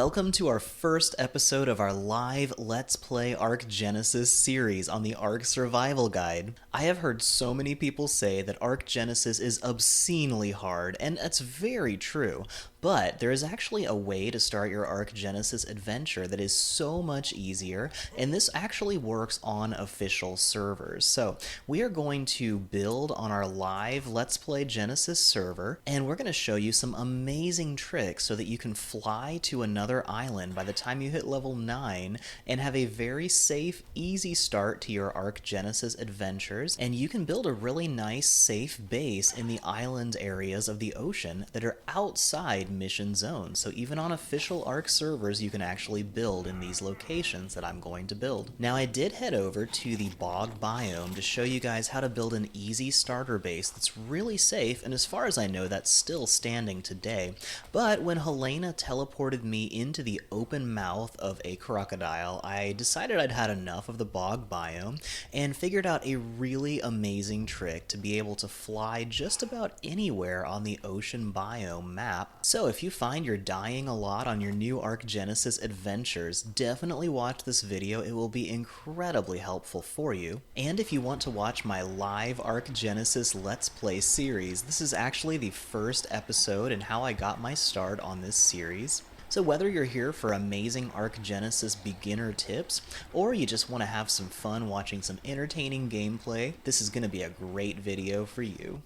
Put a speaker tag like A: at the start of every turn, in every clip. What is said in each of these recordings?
A: welcome to our first episode of our live Let's Play Ark Genesis series on the Ark Survival Guide. I have heard so many people say that Ark Genesis is obscenely hard, and that's very true. But there is actually a way to start your Ark Genesis adventure that is so much easier, and this actually works on official servers. So we are going to build on our live Let's Play Genesis server, and we're going to show you some amazing tricks so that you can fly to another island by the time you hit level 9 and have a very safe, easy start to your Ark Genesis adventures, and you can build a really nice, safe base in the island areas of the ocean that are outside mission zones. So even on official Ark servers, you can actually build in these locations that I'm going to build. Now, I did head over to the bog biome to show you guys how to build an easy starter base that's really safe, and as far as I know, that's still standing today. But when Helena teleported me into the open mouth of a crocodile, I decided I'd had enough of the bog biome and figured out a really amazing trick to be able to fly just about anywhere on the ocean biome map. So if you find you're dying a lot on your new Ark Genesis adventures, definitely watch this video. It will be incredibly helpful for you. And if you want to watch my live Ark Genesis Let's Play series, this is actually the first episode and how I got my start on this series. So whether you're here for amazing Ark Genesis beginner tips, or you just want to have some fun watching some entertaining gameplay, this is going to be a great video for you.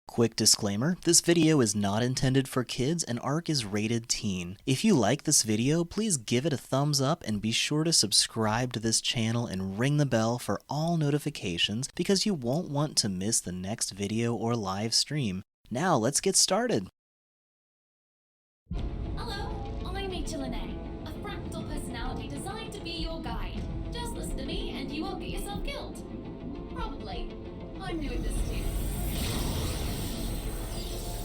A: Quick disclaimer, this video is not intended for kids and Ark is rated teen. If you like this video, please give it a thumbs up and be sure to subscribe to this channel and ring the bell for all notifications because you won't want to miss the next video or live stream. Now let's get started.
B: Hello, I'm Lene, a fractal personality designed to be your guide. Just listen to me and you won't get yourself killed. Probably. I'm new at this too.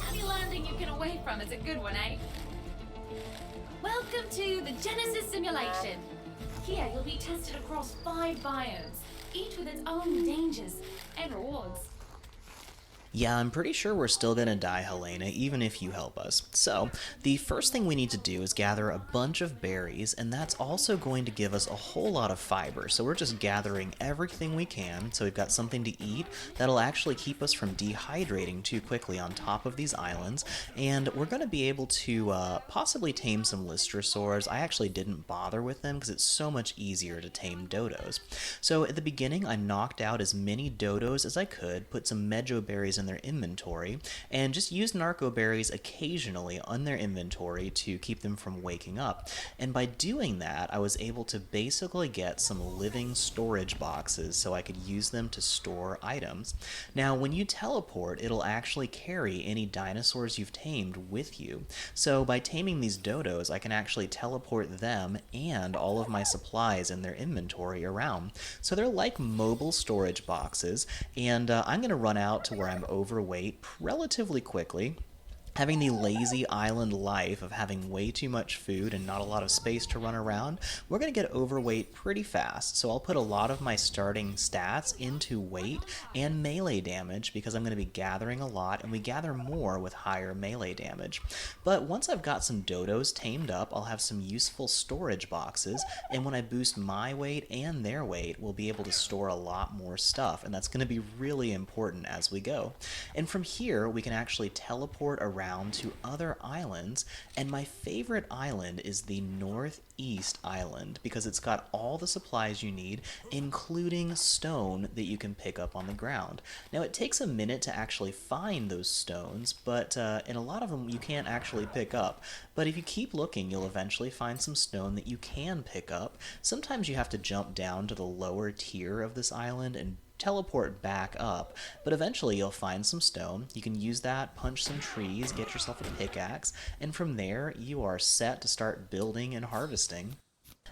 B: Any landing you get away from is a good one, eh? Welcome to the Genesis simulation. Here you'll be tested across 5 biomes, each with its own dangers and rewards.
A: Yeah, I'm pretty sure we're still gonna die, Helena, even if you help us. So, the first thing we need to do is gather a bunch of berries, and that's also going to give us a whole lot of fiber. So we're just gathering everything we can, so we've got something to eat that'll actually keep us from dehydrating too quickly on top of these islands, and we're gonna be able to possibly tame some Lystrosaurs. I actually didn't bother with them because it's so much easier to tame dodos. So at the beginning, I knocked out as many dodos as I could, put some mejoberries in their inventory, and just used narcoberries occasionally on their inventory to keep them from waking up. And by doing that, I was able to basically get some living storage boxes so I could use them to store items. Now, when you teleport, it'll actually carry any dinosaurs you've tamed with you. So by taming these dodos, I can actually teleport them and all of my supplies in their inventory around. So they're like mobile storage boxes, and I'm going to run out to where I'm overweight relatively quickly. Having the lazy island life of having way too much food and not a lot of space to run around, we're going to get overweight pretty fast. So I'll put a lot of my starting stats into weight and melee damage because I'm going to be gathering a lot, and we gather more with higher melee damage. But once I've got some dodos tamed up, I'll have some useful storage boxes, and when I boost my weight and their weight, we'll be able to store a lot more stuff, and that's going to be really important as we go. And from here, we can actually teleport around to other islands, and my favorite island is the Northeast Island because it's got all the supplies you need, including stone that you can pick up on the ground. Now, it takes a minute to actually find those stones, but in a lot of them you can't actually pick up. But if you keep looking, you'll eventually find some stone that you can pick up. Sometimes you have to jump down to the lower tier of this island and teleport back up, but eventually you'll find some stone. You can use that, punch some trees, get yourself a pickaxe, and from there you are set to start building and harvesting.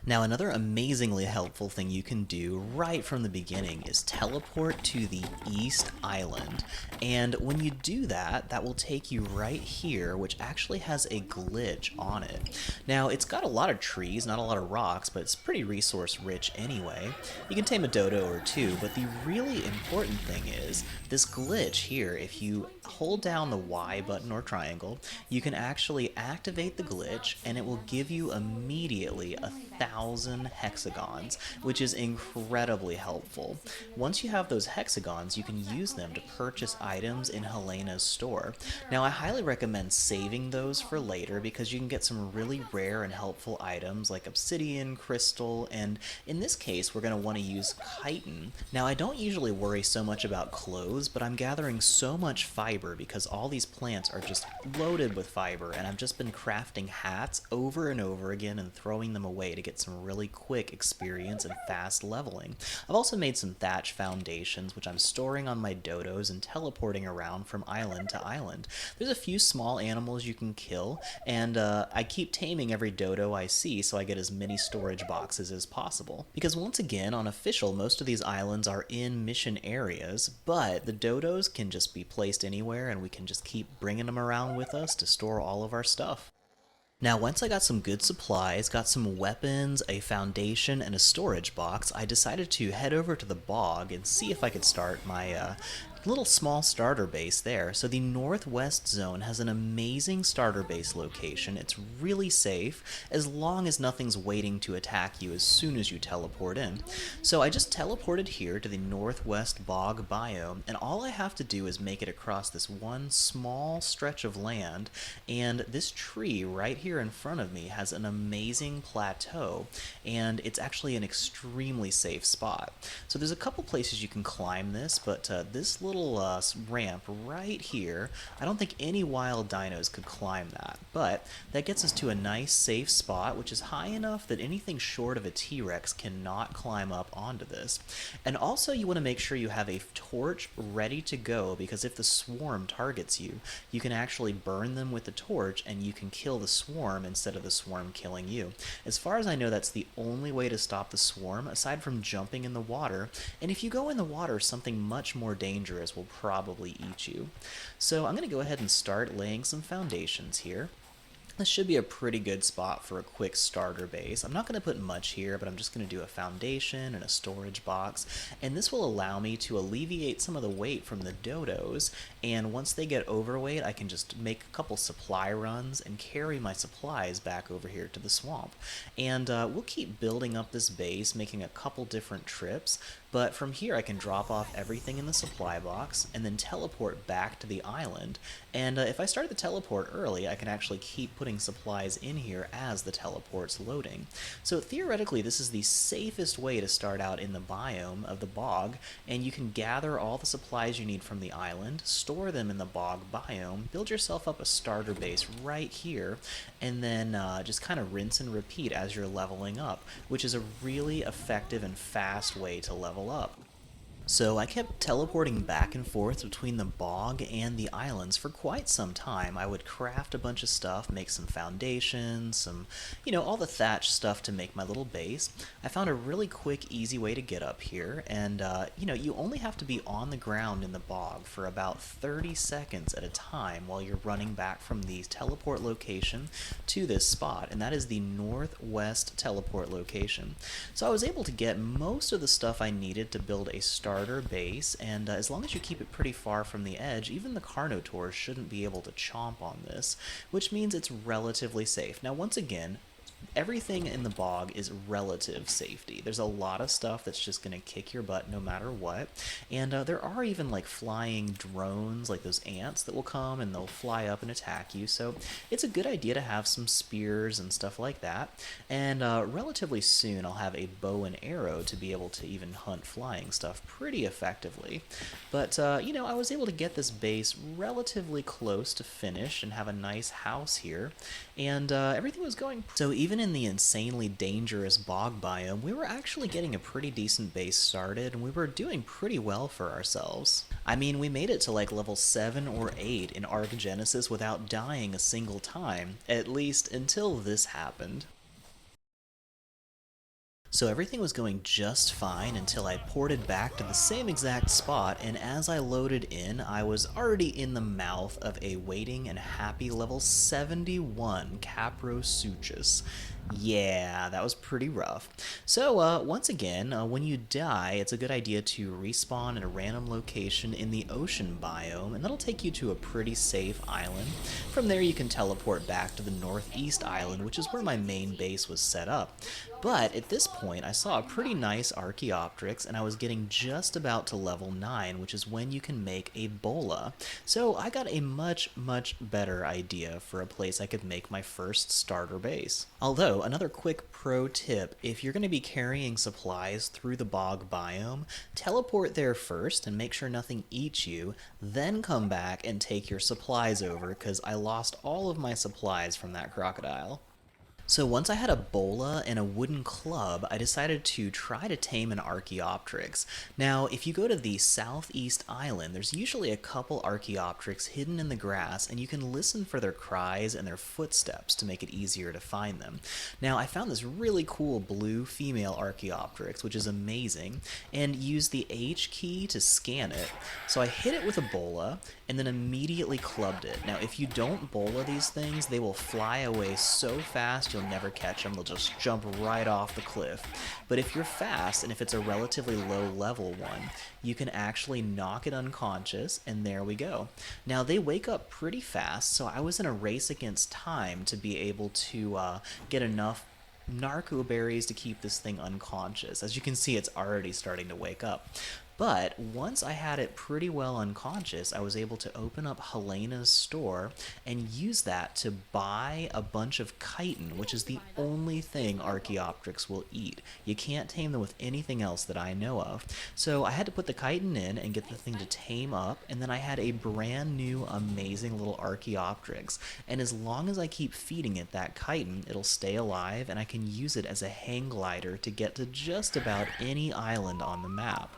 A: Now, another amazingly helpful thing you can do right from the beginning is teleport to the East Island. And when you do that, that will take you right here, which actually has a glitch on it. Now, it's got a lot of trees, not a lot of rocks, but it's pretty resource rich anyway. You can tame a dodo or two, but the really important thing is this glitch here. If you hold down the Y button or triangle, you can actually activate the glitch and it will give you immediately 1,000 hexagons, which is incredibly helpful. Once you have those hexagons, you can use them to purchase items in Helena's store. Now, I highly recommend saving those for later because you can get some really rare and helpful items like obsidian, crystal, and in this case, we're going to want to use chitin. Now, I don't usually worry so much about clothes, but I'm gathering so much fiber because all these plants are just loaded with fiber, and I've just been crafting hats over and over again and throwing them away to get some really quick experience and fast leveling. I've also made some thatch foundations, which I'm storing on my dodos and teleporting around from island to island. There's a few small animals you can kill, and I keep taming every dodo I see so I get as many storage boxes as possible. Because once again, on official, most of these islands are in mission areas, but the dodos can just be placed anywhere and we can just keep bringing them around with us to store all of our stuff. Now, once I got some good supplies, got some weapons, a foundation, and a storage box, I decided to head over to the bog and see if I could start my little small starter base there. So the northwest zone has an amazing starter base location. It's really safe as long as nothing's waiting to attack you as soon as you teleport in. So I just teleported here to the northwest bog biome, and all I have to do is make it across this one small stretch of land, and this tree right here in front of me has an amazing plateau, and it's actually an extremely safe spot. So there's a couple places you can climb this, but this little ramp right here, I don't think any wild dinos could climb that, but that gets us to a nice safe spot which is high enough that anything short of a T-Rex cannot climb up onto this. And also you want to make sure you have a torch ready to go, because if the swarm targets you, you can actually burn them with the torch and you can kill the swarm instead of the swarm killing you. As far as I know, that's the only way to stop the swarm aside from jumping in the water, and if you go in the water, something much more dangerous will probably eat you. So I'm going to go ahead and start laying some foundations here. This should be a pretty good spot for a quick starter base. I'm not going to put much here, but I'm just going to do a foundation and a storage box, and this will allow me to alleviate some of the weight from the dodos, and once they get overweight, I can just make a couple supply runs and carry my supplies back over here to the swamp. And we'll keep building up this base, making a couple different trips, but from here I can drop off everything in the supply box and then teleport back to the island. And if I start the teleport early, I can actually keep putting supplies in here as the teleport's loading. So theoretically, this is the safest way to start out in the biome of the bog, and you can gather all the supplies you need from the island, store them in the bog biome, build yourself up a starter base right here, and then just kind of rinse and repeat as you're leveling up, which is a really effective and fast way to level up. So I kept teleporting back and forth between the bog and the islands for quite some time. I would craft a bunch of stuff, make some foundations, all the thatch stuff to make my little base. I found a really quick, easy way to get up here, and you only have to be on the ground in the bog for about 30 seconds at a time while you're running back from the teleport location to this spot, and that is the northwest teleport location. So I was able to get most of the stuff I needed to build a starter base, and as long as you keep it pretty far from the edge, even the Carnotaurs shouldn't be able to chomp on this, which means it's relatively safe. Now, once again, everything in the bog is relative safety. There's a lot of stuff that's just going to kick your butt no matter what, and there are even like flying drones, like those ants that will come and they'll fly up and attack you, so it's a good idea to have some spears and stuff like that, and relatively soon I'll have a bow and arrow to be able to even hunt flying stuff pretty effectively. But I was able to get this base relatively close to finish and have a nice house here, and everything was going so even in the insanely dangerous bog biome, we were actually getting a pretty decent base started, and we were doing pretty well for ourselves. I mean, we made it to like level 7 or 8 in Ark Genesis without dying a single time, at least until this happened. So everything was going just fine until I ported back to the same exact spot, and as I loaded in, I was already in the mouth of a waiting and happy level 71 Caprosuchus. Yeah, that was pretty rough. So, once again, when you die, it's a good idea to respawn at a random location in the ocean biome, and that'll take you to a pretty safe island. From there, you can teleport back to the northeast island, which is where my main base was set up. But at this point, I saw a pretty nice Archaeopteryx, and I was getting just about to level 9, which is when you can make a bola. So I got a much better idea for a place I could make my first starter base. Although, another quick pro tip, if you're going to be carrying supplies through the bog biome, teleport there first and make sure nothing eats you, then come back and take your supplies over, because I lost all of my supplies from that crocodile. So once I had a bola and a wooden club, I decided to try to tame an Archaeopteryx. Now, if you go to the southeast island, there's usually a couple Archaeopteryx hidden in the grass, and you can listen for their cries and their footsteps to make it easier to find them. Now, I found this really cool blue female Archaeopteryx, which is amazing, and used the H key to scan it. So I hit it with a bola, and then immediately clubbed it. Now, if you don't bola these things, they will fly away so fast you'll never catch them. They'll just jump right off the cliff. But if you're fast, and if it's a relatively low level one, you can actually knock it unconscious, and there we go. Now, they wake up pretty fast, so I was in a race against time to be able to get enough narco berries to keep this thing unconscious. As you can see, it's already starting to wake up. But once I had it pretty well unconscious, I was able to open up Helena's store and use that to buy a bunch of chitin, which is the only thing Archaeopteryx will eat. You can't tame them with anything else that I know of. So I had to put the chitin in and get the thing to tame up, and then I had a brand new amazing little Archaeopteryx. And as long as I keep feeding it that chitin, it'll stay alive, and I can use it as a hang glider to get to just about any island on the map.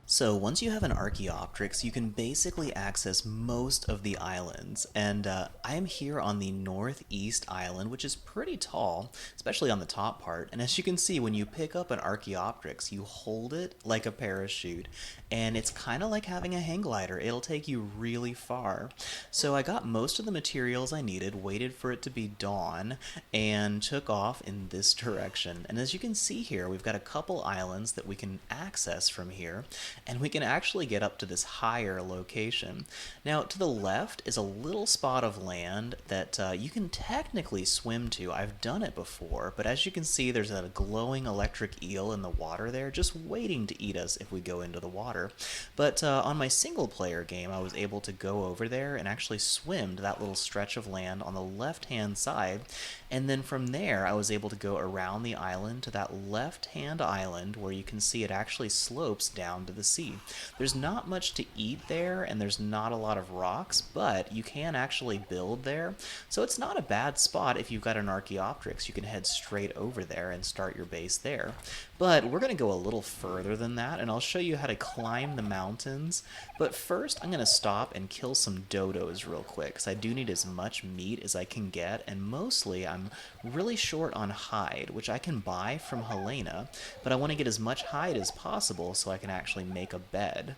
A: So once you have an Archaeopteryx, you can basically access most of the islands, and I am here on the northeast island, which is pretty tall, especially on the top part, and as you can see, when you pick up an Archaeopteryx, you hold it like a parachute, and it's kind of like having a hang glider. It'll take you really far. So I got most of the materials I needed, waited for it to be dawn, and took off in this direction. And as you can see here, we've got a couple islands that we can access from here, and we can actually get up to this higher location. Now, to the left is a little spot of land that you can technically swim to. I've done it before, but as you can see, there's a glowing electric eel in the water there, just waiting to eat us if we go into the water. But on my single player game, I was able to go over there and actually swim to that little stretch of land on the left-hand side, and then from there, I was able to go around the island to that left-hand island where you can see it actually slopes down to the sea. There's not much to eat there, and there's not a lot of rocks, but you can actually build there. So it's not a bad spot if you've got an Archaeopteryx. You can head straight over there and start your base there. But we're going to go a little further than that, and I'll show you how to climb the mountains. But first, I'm going to stop and kill some dodos real quick, because I do need as much meat as I can get, and mostly I'm really short on hide, which I can buy from Helena, but I want to get as much hide as possible so I can actually make a bed.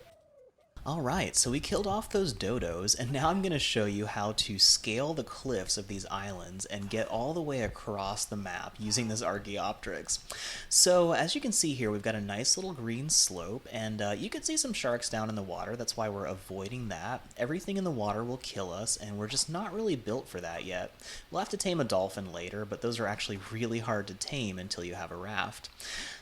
A: Alright, so we killed off those dodos, and now I'm going to show you how to scale the cliffs of these islands and get all the way across the map using this Archaeopteryx. So as you can see here, we've got a nice little green slope, and you can see some sharks down in the water. That's why we're avoiding that. Everything in the water will kill us, and we're just not really built for that yet. We'll have to tame a dolphin later, but those are actually really hard to tame until you have a raft.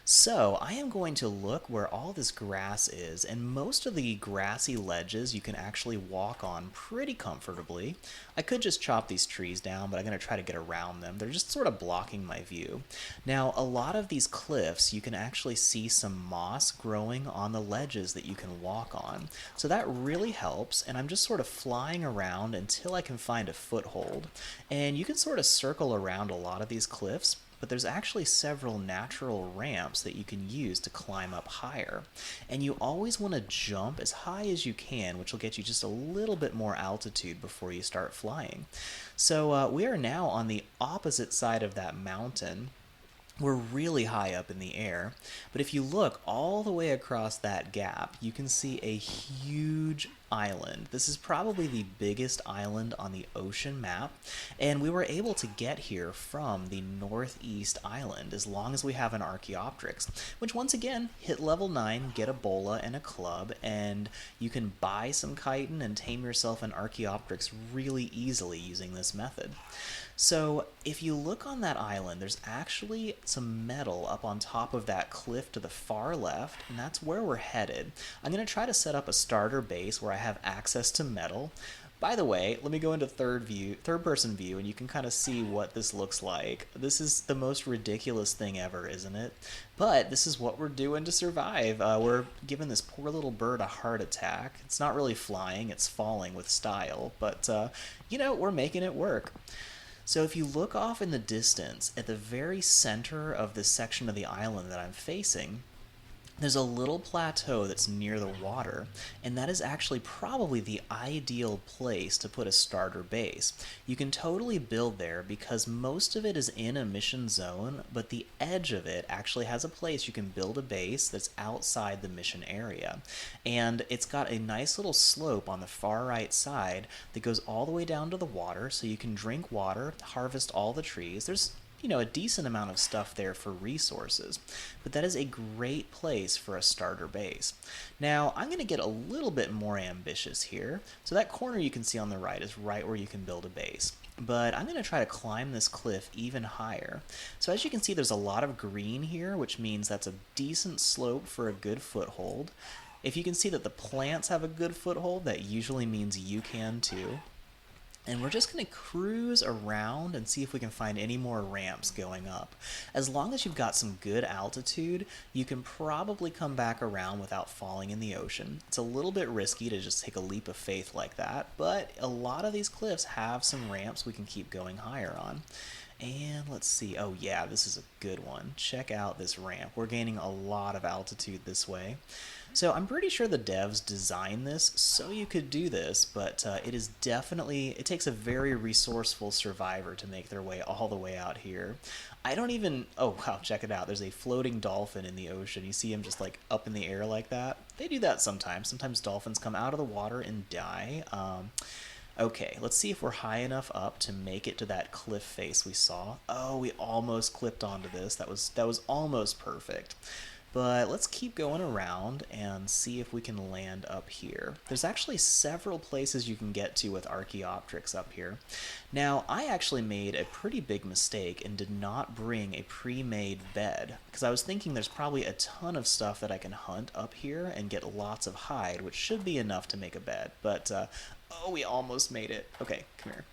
A: So I am going to look where all this grass is, and most of the grassy ledges you can actually walk on pretty comfortably. I could just chop these trees down, but I'm going to try to get around them. They're just sort of blocking my view. Now, a lot of these cliffs, you can actually see some moss growing on the ledges that you can walk on. So that really helps, and I'm just sort of flying around until I can find a foothold. And you can sort of circle around a lot of these cliffs, but there's actually several natural ramps that you can use to climb up higher. And you always want to jump as high as you can, which will get you just a little bit more altitude before you start flying. So we are now on the opposite side of that mountain. we're really high up in the air, but if you look all the way across that gap, you can see a huge island. This is probably the biggest island on the ocean map, and we were able to get here from the northeast island as long as we have an Archaeopteryx, which once again, hit level 9, get a bola and a club, and you can buy some chitin and tame yourself an Archaeopteryx really easily using this method. So, if you look on that island, there's actually some metal up on top of that cliff to the far left, and that's where we're headed. I'm going to try to set up a starter base where I have access to metal. By the way, let me go into third person view, and you can kind of see what this looks like. This is the most ridiculous thing ever, isn't it? But this is what we're doing to survive. We're giving this poor little bird a heart attack. It's not really flying, it's falling with style, but, we're making it work. So if you look off in the distance, at the very center of this section of the island that I'm facing, there's a little plateau that's near the water, and that is actually probably the ideal place to put a starter base. You can totally build there because most of it is in a mission zone, but the edge of it actually has a place you can build a base that's outside the mission area. And it's got a nice little slope on the far right side that goes all the way down to the water, so you can drink water, harvest all the trees. There's a decent amount of stuff there for resources, but that is a great place for a starter base. Now, I'm going to get a little bit more ambitious here. So that corner you can see on the right is right where you can build a base. But I'm going to try to climb this cliff even higher. So as you can see, there's a lot of green here, which means that's a decent slope for a good foothold. If you can see that the plants have a good foothold, that usually means you can too. And we're just going to cruise around and see if we can find any more ramps going up. As long as you've got some good altitude, you can probably come back around without falling in the ocean. It's a little bit risky to just take a leap of faith like that, but a lot of these cliffs have some ramps we can keep going higher on. And let's see. Oh yeah, this is a good one. Check out this ramp. We're gaining a lot of altitude this way. So I'm pretty sure the devs designed this so you could do this, but it takes a very resourceful survivor to make their way all the way out here. Oh wow, check it out. There's a floating dolphin in the ocean. You see him just like up in the air like that? They do that sometimes. Sometimes dolphins come out of the water and die. Okay, let's see if we're high enough up to make it to that cliff face we saw. Oh, we almost clipped onto this. That was almost perfect. But let's keep going around and see if we can land up here. There's actually several places you can get to with Archaeopteryx up here. Now, I actually made a pretty big mistake and did not bring a pre-made bed, because I was thinking there's probably a ton of stuff that I can hunt up here and get lots of hide, which should be enough to make a bed. But, oh, we almost made it. Okay, come here.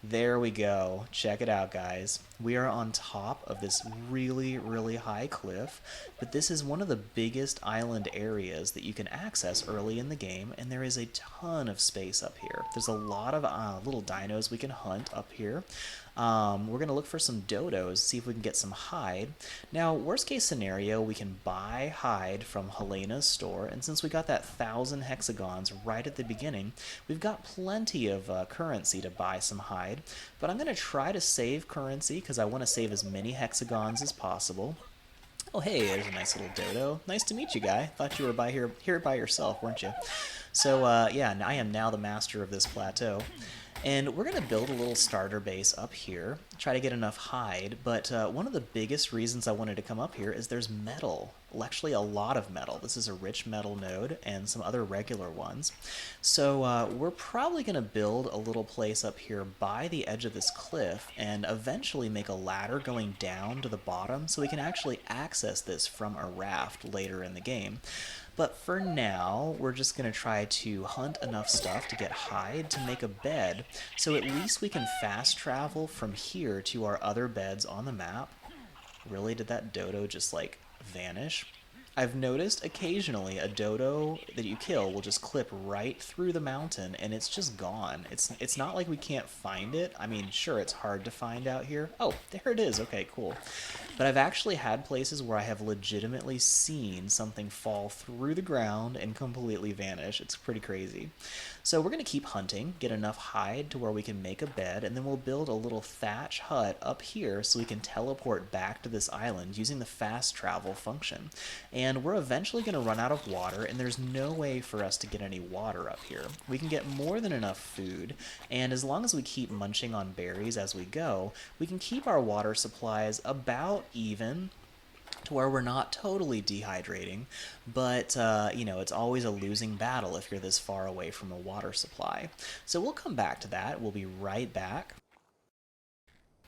A: There we go. Check it out, guys. We are on top of this really, really high cliff, but this is one of the biggest island areas that you can access early in the game, and there is a ton of space up here. There's a lot of little dinos we can hunt up here. We're going to look for some dodos, see if we can get some hide. Now, worst case scenario, we can buy hide from Helena's store, and since we got that 1,000 hexagons right at the beginning, we've got plenty of currency to buy some hide. But I'm going to try to save currency because I want to save as many hexagons as possible. Oh, hey, there's a nice little dodo. Nice to meet you, guy. Thought you were here by yourself, weren't you? So, yeah, I am now the master of this plateau. And we're going to build a little starter base up here, try to get enough hide, but one of the biggest reasons I wanted to come up here is there's metal. Well, actually a lot of metal. This is a rich metal node and some other regular ones. So we're probably going to build a little place up here by the edge of this cliff and eventually make a ladder going down to the bottom so we can actually access this from a raft later in the game. But for now, we're just going to try to hunt enough stuff to get hide to make a bed, so at least we can fast travel from here to our other beds on the map. Really, did that dodo just, like, vanish? I've noticed occasionally a dodo that you kill will just clip right through the mountain and it's just gone. It's not like we can't find it. I mean, sure, it's hard to find out here. Oh, there it is. Okay, cool. But I've actually had places where I have legitimately seen something fall through the ground and completely vanish. It's pretty crazy. So we're going to keep hunting, get enough hide to where we can make a bed, and then we'll build a little thatch hut up here so we can teleport back to this island using the fast travel function. And we're eventually going to run out of water, and there's no way for us to get any water up here. We can get more than enough food, and as long as we keep munching on berries as we go, we can keep our water supplies about even to where we're not totally dehydrating, but it's always a losing battle if you're this far away from a water supply. So we'll come back to that. We'll be right back.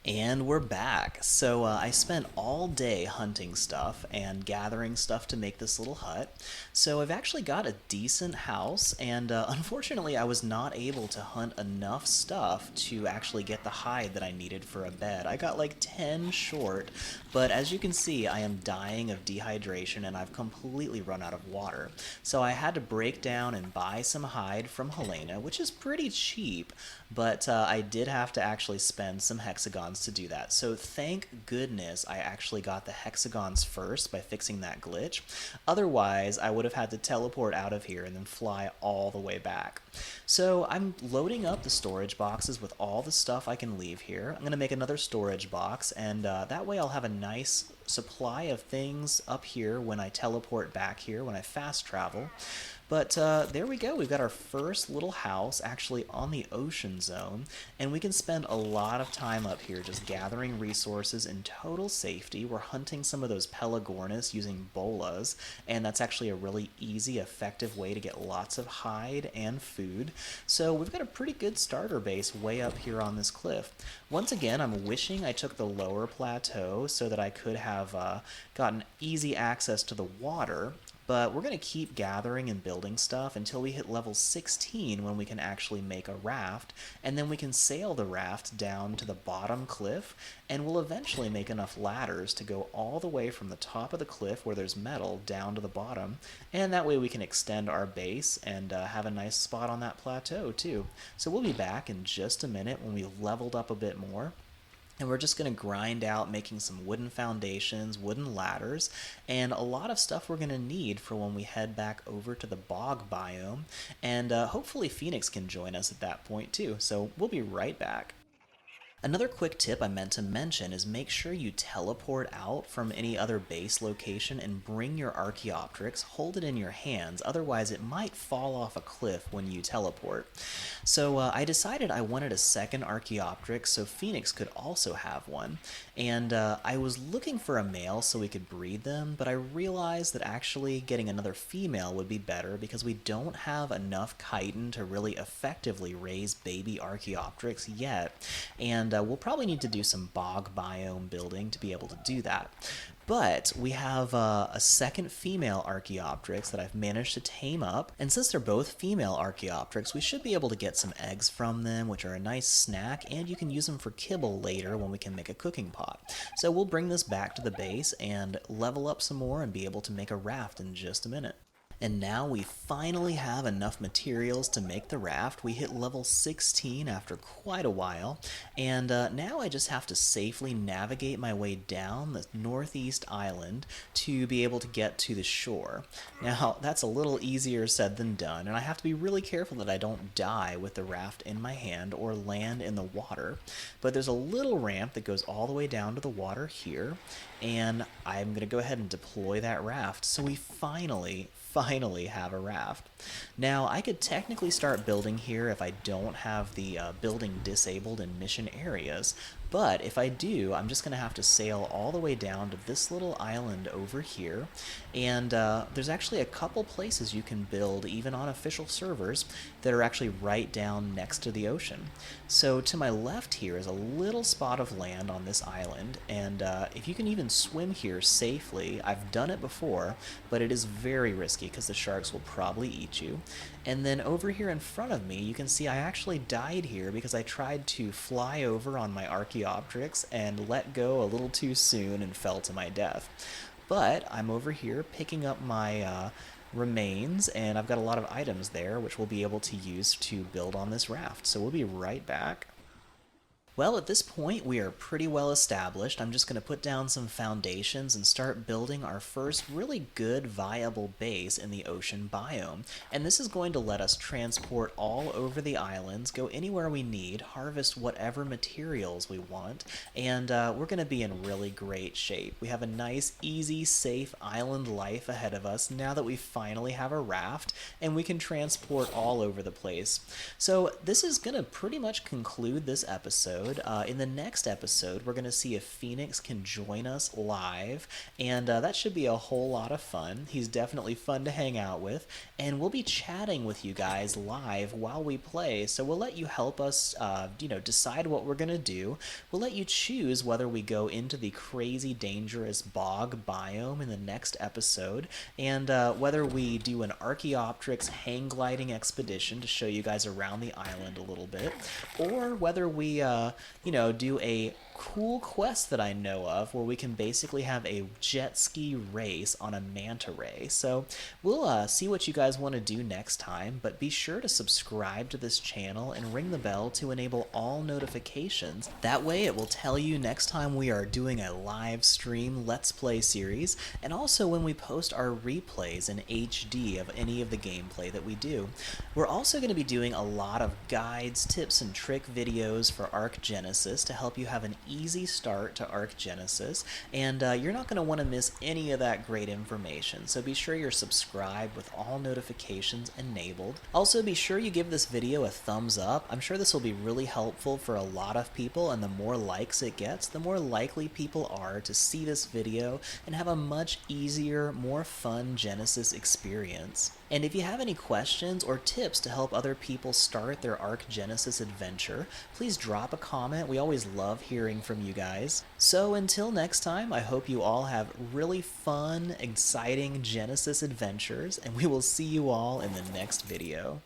A: And we're back. So I spent all day hunting stuff and gathering stuff to make this little hut. So I've actually got a decent house, and unfortunately I was not able to hunt enough stuff to actually get the hide that I needed for a bed. I got like 10 short, but as you can see I am dying of dehydration and I've completely run out of water. So I had to break down and buy some hide from Helena, which is pretty cheap, but I did have to actually spend some hexagons to do that. So thank goodness I actually got the hexagons first by fixing that glitch. Otherwise, I would have had to teleport out of here and then fly all the way back. So I'm loading up the storage boxes with all the stuff I can leave here. I'm going to make another storage box, and that way I'll have a nice supply of things up here when I teleport back here, when I fast travel. But there we go. We've got our first little house actually on the ocean zone, and we can spend a lot of time up here just gathering resources in total safety. We're hunting some of those Pelagornis using bolas, and that's actually a really easy, effective way to get lots of hide and food. So we've got a pretty good starter base way up here on this cliff. Once again, I'm wishing I took the lower plateau so that I could have gotten easy access to the water. But we're going to keep gathering and building stuff until we hit level 16 when we can actually make a raft, and then we can sail the raft down to the bottom cliff, and we'll eventually make enough ladders to go all the way from the top of the cliff where there's metal down to the bottom, and that way we can extend our base and have a nice spot on that plateau too. So we'll be back in just a minute when we've leveled up a bit more. And we're just going to grind out making some wooden foundations, wooden ladders, and a lot of stuff we're going to need for when we head back over to the bog biome. And hopefully Phoenix can join us at that point too. So we'll be right back. Another quick tip I meant to mention is make sure you teleport out from any other base location and bring your Archaeopteryx, hold it in your hands, otherwise it might fall off a cliff when you teleport. So I decided I wanted a second Archaeopteryx so Phoenix could also have one, and I was looking for a male so we could breed them, but I realized that actually getting another female would be better because we don't have enough chitin to really effectively raise baby Archaeopteryx yet, and we'll probably need to do some bog biome building to be able to do that. But we have a second female Archaeopteryx that I've managed to tame up, and since they're both female Archaeopteryx, we should be able to get some eggs from them, which are a nice snack, and you can use them for kibble later when we can make a cooking pot. So we'll bring this back to the base and level up some more and be able to make a raft in just a minute. And now we finally have enough materials to make the raft. We hit level 16 after quite a while, and now I just have to safely navigate my way down the northeast island to be able to get to the shore. Now, that's a little easier said than done, and I have to be really careful that I don't die with the raft in my hand or land in the water. But there's a little ramp that goes all the way down to the water here, and I'm going to go ahead and deploy that raft. So we finally have a raft. Now, I could technically start building here if I don't have the building disabled in mission areas, but if I do, I'm just going to have to sail all the way down to this little island over here, and there's actually a couple places you can build, even on official servers, that are actually right down next to the ocean. So to my left here is a little spot of land on this island, and if you can even swim here safely, I've done it before, but it is very risky because the sharks will probably eat you. And then over here in front of me, you can see I actually died here because I tried to fly over on my Archaeopteryx and let go a little too soon and fell to my death. but I'm over here picking up my remains, and I've got a lot of items there which we'll be able to use to build on this raft. So we'll be right back. Well, at this point, we are pretty well established. I'm just going to put down some foundations and start building our first really good, viable base in the ocean biome. And this is going to let us transport all over the islands, go anywhere we need, harvest whatever materials we want, and we're going to be in really great shape. We have a nice, easy, safe island life ahead of us now that we finally have a raft, and we can transport all over the place. So this is going to pretty much conclude this episode. In the next episode, we're going to see if Phoenix can join us live, and that should be a whole lot of fun. He's definitely fun to hang out with, and we'll be chatting with you guys live while we play, so we'll let you help us, decide what we're going to do. We'll let you choose whether we go into the crazy, dangerous bog biome in the next episode, and whether we do an Archaeopteryx hang gliding expedition to show you guys around the island a little bit, or whether we do a cool quest that I know of where we can basically have a jet ski race on a manta ray. So we'll see what you guys want to do next time, but be sure to subscribe to this channel and ring the bell to enable all notifications. That way it will tell you next time we are doing a live stream Let's Play series, and also when we post our replays in HD of any of the gameplay that we do. We're also going to be doing a lot of guides, tips, and trick videos for Ark Genesis to help you have an easy start to Ark Genesis, and you're not going to want to miss any of that great information, so be sure you're subscribed with all notifications enabled. Also, be sure you give this video a thumbs up. I'm sure this will be really helpful for a lot of people, and the more likes it gets, the more likely people are to see this video and have a much easier, more fun Genesis experience. And if you have any questions or tips to help other people start their Ark Genesis adventure, please drop a comment. We always love hearing from you guys. So until next time, I hope you all have really fun, exciting Genesis adventures, and we will see you all in the next video.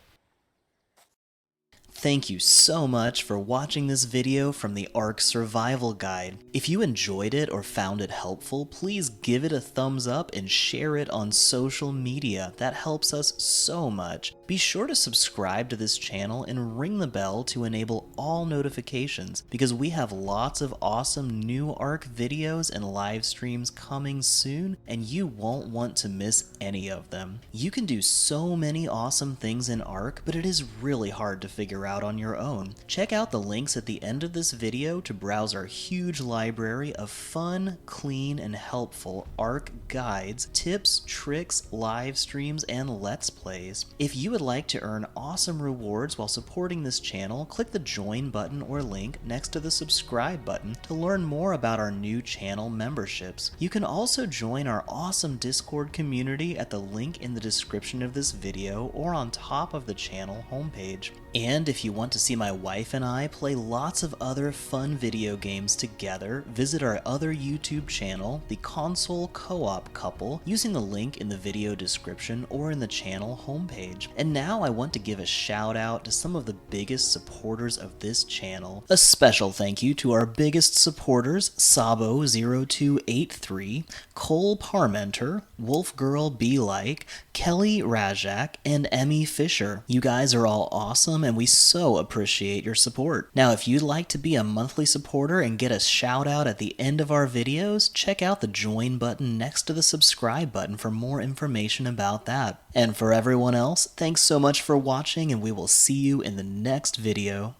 A: Thank you so much for watching this video from the Ark Survival Guide. If you enjoyed it or found it helpful, please give it a thumbs up and share it on social media. That helps us so much. Be sure to subscribe to this channel and ring the bell to enable all notifications, because we have lots of awesome new Ark videos and live streams coming soon, and you won't want to miss any of them. You can do so many awesome things in Ark, but it is really hard to figure out on your own. Check out the links at the end of this video to browse our huge library of fun, clean, and helpful Ark guides, tips, tricks, live streams, and Let's Plays. If you would like to earn awesome rewards while supporting this channel, click the join button or link next to the subscribe button to learn more about our new channel memberships. You can also join our awesome Discord community at the link in the description of this video or on top of the channel homepage. And if you want to see my wife and I play lots of other fun video games together, visit our other YouTube channel, The Console Co-op Couple, using the link in the video description or in the channel homepage. And now I want to give a shout out to some of the biggest supporters of this channel. A special thank you to our biggest supporters, Sabo0283, Cole Parmenter, Wolfgirl Be Like, Kelly Rajak, and Emmy Fisher. You guys are all awesome, and we so appreciate your support. Now, if you'd like to be a monthly supporter and get a shout out at the end of our videos, check out the join button next to the subscribe button for more information about that. And for everyone else, thanks so much for watching, and we will see you in the next video.